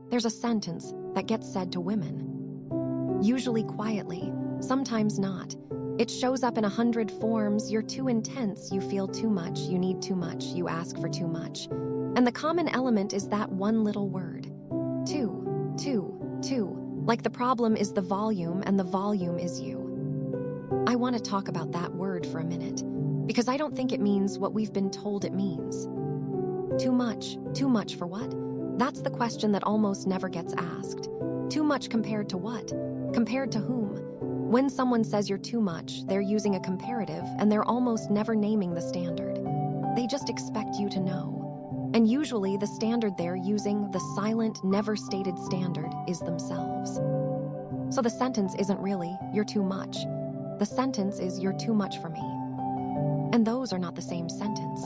There's a sentence that gets said to women. Usually quietly, sometimes not. It shows up in 100 forms. You're too intense, you feel too much, you need too much, you ask for too much. And the common element is that one little word. Too, too, too. Like the problem is the volume and the volume is you. I want to talk about that word for a minute, because I don't think it means what we've been told it means. Too much for what? That's the question that almost never gets asked. Too much compared to what? Compared to whom? When someone says you're too much, they're using a comparative and they're almost never naming the standard. They just expect you to know. And usually the standard they're using, the silent, never stated standard, is themselves. So the sentence isn't really, you're too much. The sentence is, you're too much for me. And those are not the same sentence.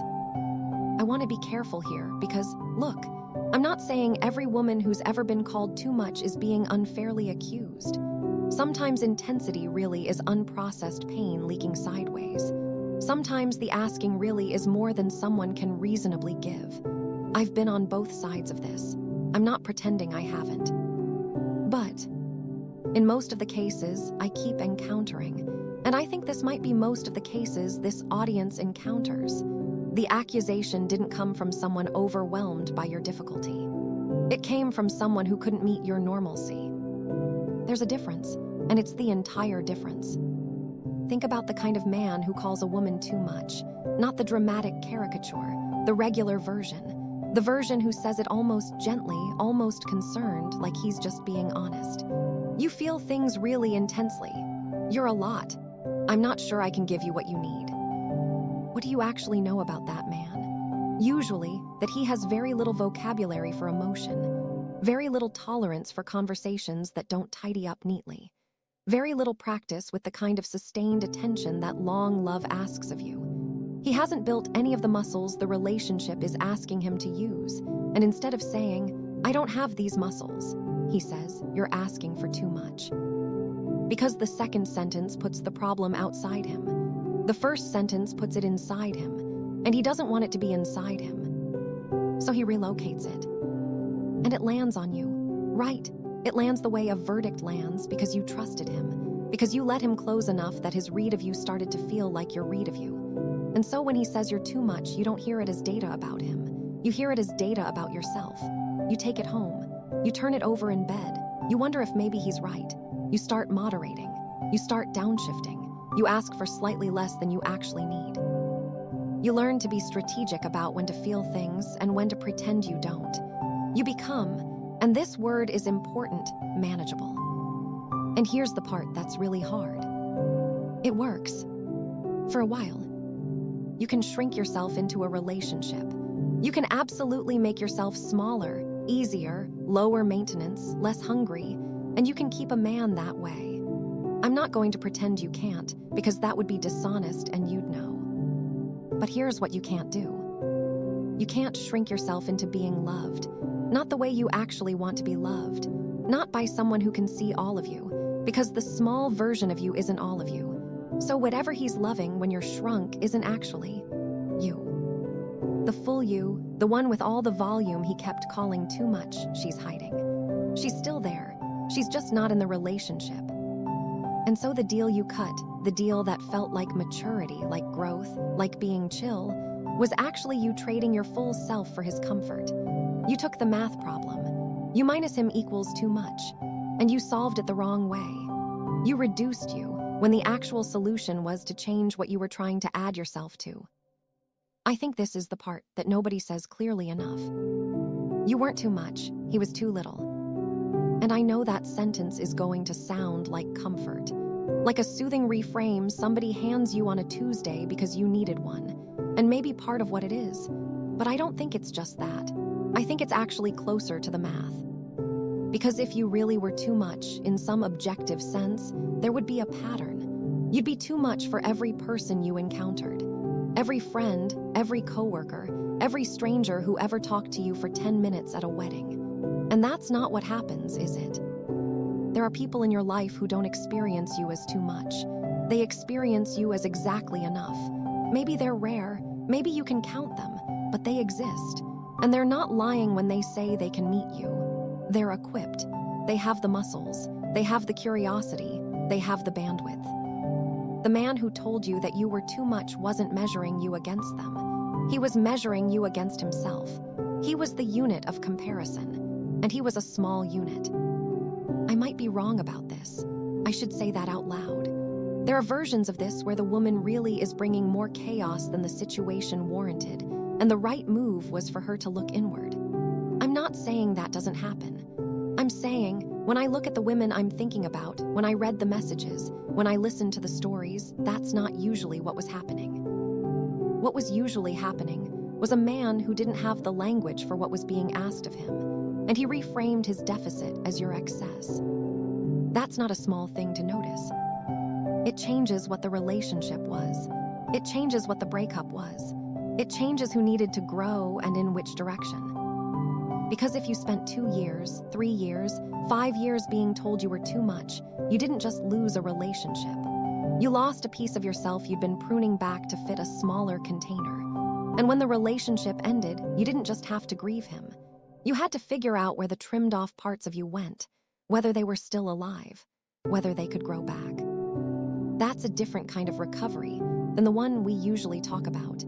I want to be careful here because, look, I'm not saying every woman who's ever been called too much is being unfairly accused. Sometimes intensity really is unprocessed pain leaking sideways. Sometimes the asking really is more than someone can reasonably give. I've been on both sides of this. I'm not pretending I haven't. But in most of the cases, I keep encountering, and I think this might be most of the cases this audience encounters. The accusation didn't come from someone overwhelmed by your difficulty. It came from someone who couldn't meet your normalcy. There's a difference, and it's the entire difference. Think about the kind of man who calls a woman too much, not the dramatic caricature, the regular version, the version who says it almost gently, almost concerned, like he's just being honest. You feel things really intensely. You're a lot. I'm not sure I can give you what you need. What do you actually know about that man? Usually, that he has very little vocabulary for emotion, very little tolerance for conversations that don't tidy up neatly, very little practice with the kind of sustained attention that long love asks of you. He hasn't built any of the muscles the relationship is asking him to use, and instead of saying, I don't have these muscles, he says, you're asking for too much. Because the second sentence puts the problem outside him. The first sentence puts it inside him, and he doesn't want it to be inside him. So he relocates it. And it lands on you. Right. It lands the way a verdict lands because you trusted him, because you let him close enough that his read of you started to feel like your read of you. And so when he says you're too much, you don't hear it as data about him. You hear it as data about yourself. You take it home. You turn it over in bed. You wonder if maybe he's right. You start moderating. You start downshifting. You ask for slightly less than you actually need. You learn to be strategic about when to feel things and when to pretend you don't. You become, and this word is important, manageable. And here's the part that's really hard. It works. For a while. You can shrink yourself into a relationship. You can absolutely make yourself smaller, easier, lower maintenance, less hungry, and you can keep a man that way. I'm not going to pretend you can't, because that would be dishonest and you'd know. But here's what you can't do. You can't shrink yourself into being loved, not the way you actually want to be loved, not by someone who can see all of you, because the small version of you isn't all of you. So whatever he's loving when you're shrunk isn't actually you. The full you, the one with all the volume he kept calling too much, she's hiding. She's still there. She's just not in the relationship. And so the deal you cut, the deal that felt like maturity, like growth, like being chill, was actually you trading your full self for his comfort. You took the math problem. You minus him equals too much. And you solved it the wrong way. You reduced you when the actual solution was to change what you were trying to add yourself to. I think this is the part that nobody says clearly enough. You weren't too much. He was too little. And I know that sentence is going to sound like comfort. Like a soothing reframe somebody hands you on a Tuesday because you needed one. And maybe part of what it is. But I don't think it's just that. I think it's actually closer to the math. Because if you really were too much, in some objective sense, there would be a pattern. You'd be too much for every person you encountered. Every friend, every coworker, every stranger who ever talked to you for 10 minutes at a wedding. And that's not what happens, is it? There are people in your life who don't experience you as too much. They experience you as exactly enough. Maybe they're rare, maybe you can count them, but they exist. And they're not lying when they say they can meet you. They're equipped. They have the muscles. They have the curiosity. They have the bandwidth. The man who told you that you were too much wasn't measuring you against them. He was measuring you against himself. He was the unit of comparison, and he was a small unit. I might be wrong about this. I should say that out loud. There are versions of this where the woman really is bringing more chaos than the situation warranted, and the right move was for her to look inward. I'm not saying that doesn't happen. I'm saying, when I look at the women I'm thinking about, when I read the messages, when I listened to the stories, that's not usually what was happening. What was usually happening was a man who didn't have the language for what was being asked of him, and he reframed his deficit as your excess. That's not a small thing to notice. It changes what the relationship was. It changes what the breakup was. It changes who needed to grow and in which direction. Because if you spent 2 years, 3 years, 5 years being told you were too much, you didn't just lose a relationship. You lost a piece of yourself you'd been pruning back to fit a smaller container. And when the relationship ended, you didn't just have to grieve him. You had to figure out where the trimmed off parts of you went, whether they were still alive, whether they could grow back. That's a different kind of recovery than the one we usually talk about.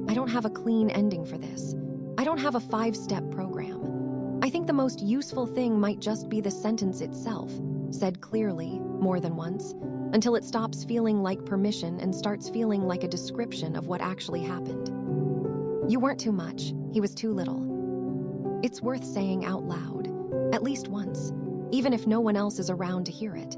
I don't have a clean ending for this. I don't have a 5-step program. I think the most useful thing might just be the sentence itself, said clearly, more than once, until it stops feeling like permission and starts feeling like a description of what actually happened. You weren't too much, he was too little. It's worth saying out loud, at least once, even if no one else is around to hear it.